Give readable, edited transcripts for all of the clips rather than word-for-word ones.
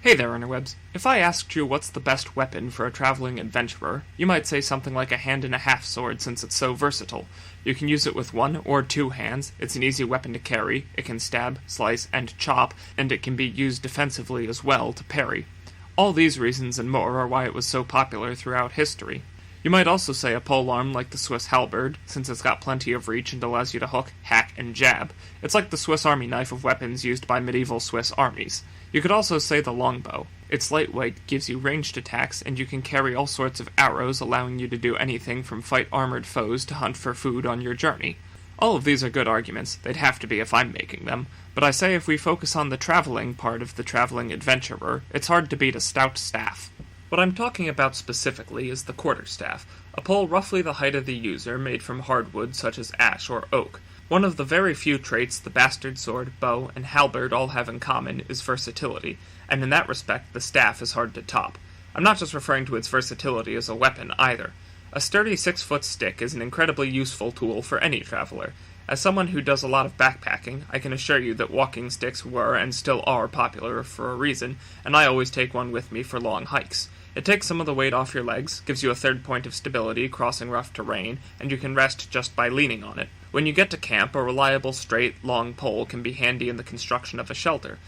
Hey there, interwebs. If I asked you what's the best weapon for a traveling adventurer, you might say something like a hand-and-a-half sword since it's so versatile. You can use it with one or two hands, it's an easy weapon to carry, it can stab, slice, and chop, and it can be used defensively as well to parry. All these reasons and more are why it was so popular throughout history. You might also say a polearm like the Swiss halberd, since it's got plenty of reach and allows you to hook, hack, and jab. It's like the Swiss Army knife of weapons used by medieval Swiss armies. You could also say the longbow. It's lightweight, gives you ranged attacks, and you can carry all sorts of arrows, allowing you to do anything from fight armored foes to hunt for food on your journey. All of these are good arguments, they'd have to be if I'm making them, but I say if we focus on the traveling part of the traveling adventurer, it's hard to beat a stout staff. What I'm talking about specifically is the quarterstaff, a pole roughly the height of the user made from hardwood such as ash or oak. One of the very few traits the bastard sword, bow, and halberd all have in common is versatility, and in that respect the staff is hard to top. I'm not just referring to its versatility as a weapon either. A sturdy 6-foot stick is an incredibly useful tool for any traveler. As someone who does a lot of backpacking, I can assure you that walking sticks were and still are popular for a reason, and I always take one with me for long hikes. It takes some of the weight off your legs, gives you a third point of stability crossing rough terrain, and you can rest just by leaning on it. When you get to camp, a reliable, straight, long pole can be handy in the construction of a shelter.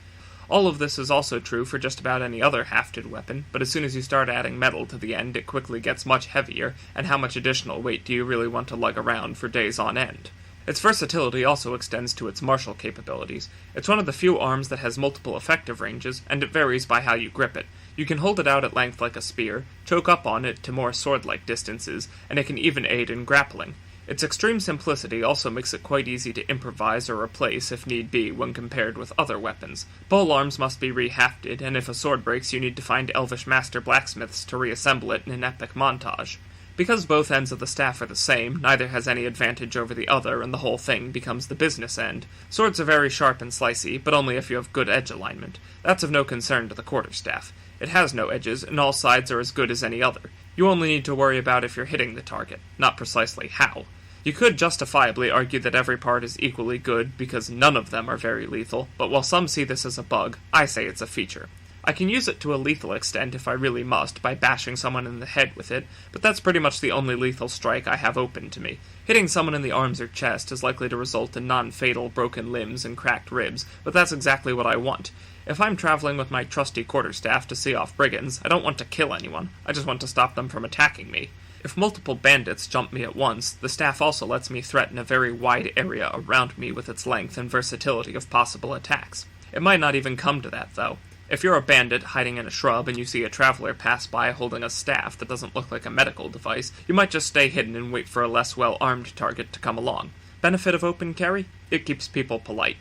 All of this is also true for just about any other hafted weapon, but as soon as you start adding metal to the end, it quickly gets much heavier, and how much additional weight do you really want to lug around for days on end? Its versatility also extends to its martial capabilities. It's one of the few arms that has multiple effective ranges, and it varies by how you grip it. You can hold it out at length like a spear, choke up on it to more sword-like distances, and it can even aid in grappling. Its extreme simplicity also makes it quite easy to improvise or replace if need be when compared with other weapons. Polearms must be rehafted, and if a sword breaks you need to find elvish master blacksmiths to reassemble it in an epic montage. Because both ends of the staff are the same, neither has any advantage over the other, and the whole thing becomes the business end. Swords are very sharp and slicey, but only if you have good edge alignment. That's of no concern to the quarterstaff. It has no edges, and all sides are as good as any other. You only need to worry about if you're hitting the target, not precisely how. You could justifiably argue that every part is equally good, because none of them are very lethal, but while some see this as a bug, I say it's a feature. I can use it to a lethal extent if I really must, by bashing someone in the head with it, but that's pretty much the only lethal strike I have open to me. Hitting someone in the arms or chest is likely to result in non-fatal broken limbs and cracked ribs, but that's exactly what I want. If I'm traveling with my trusty quarterstaff to see off brigands, I don't want to kill anyone, I just want to stop them from attacking me. If multiple bandits jump me at once, the staff also lets me threaten a very wide area around me with its length and versatility of possible attacks. It might not even come to that, though. If you're a bandit hiding in a shrub and you see a traveler pass by holding a staff that doesn't look like a medical device, you might just stay hidden and wait for a less well-armed target to come along. Benefit of open carry? It keeps people polite.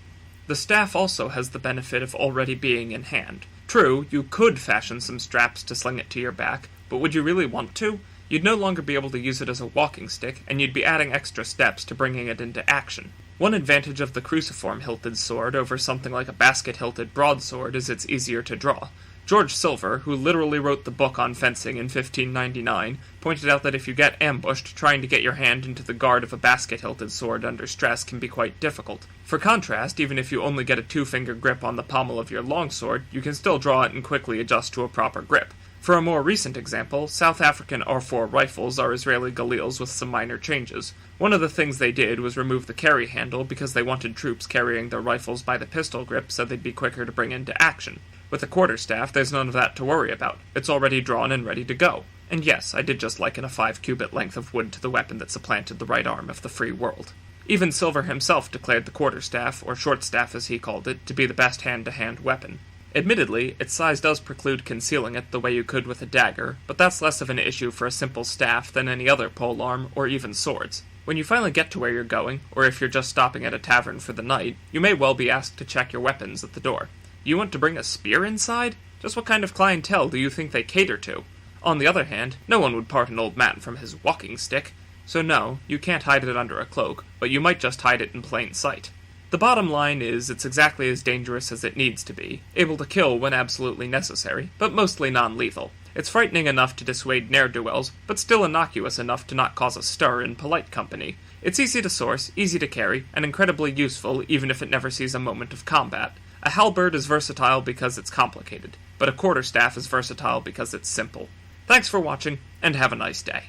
The staff also has the benefit of already being in hand. True, you could fashion some straps to sling it to your back, but would you really want to? You'd no longer be able to use it as a walking stick, and you'd be adding extra steps to bringing it into action. One advantage of the cruciform-hilted sword over something like a basket-hilted broadsword is it's easier to draw. George Silver, who literally wrote the book on fencing in 1599, pointed out that if you get ambushed, trying to get your hand into the guard of a basket-hilted sword under stress can be quite difficult. For contrast, even if you only get a 2-finger grip on the pommel of your longsword, you can still draw it and quickly adjust to a proper grip. For a more recent example, South African R4 rifles are Israeli Galils with some minor changes. One of the things they did was remove the carry handle because they wanted troops carrying their rifles by the pistol grip so they'd be quicker to bring into action. With a quarterstaff, there's none of that to worry about. It's already drawn and ready to go. And yes, I did just liken a 5-cubit length of wood to the weapon that supplanted the right arm of the free world. Even Silver himself declared the quarterstaff, or shortstaff as he called it, to be the best hand-to-hand weapon. Admittedly, its size does preclude concealing it the way you could with a dagger, but that's less of an issue for a simple staff than any other polearm or even swords. When you finally get to where you're going, or if you're just stopping at a tavern for the night, you may well be asked to check your weapons at the door. You want to bring a spear inside? Just what kind of clientele do you think they cater to? On the other hand, no one would part an old man from his walking stick. So no, you can't hide it under a cloak, but you might just hide it in plain sight. The bottom line is it's exactly as dangerous as it needs to be, able to kill when absolutely necessary, but mostly non-lethal. It's frightening enough to dissuade ne'er-do-wells, but still innocuous enough to not cause a stir in polite company. It's easy to source, easy to carry, and incredibly useful even if it never sees a moment of combat. A halberd is versatile because it's complicated, but a quarterstaff is versatile because it's simple. Thanks for watching, and have a nice day.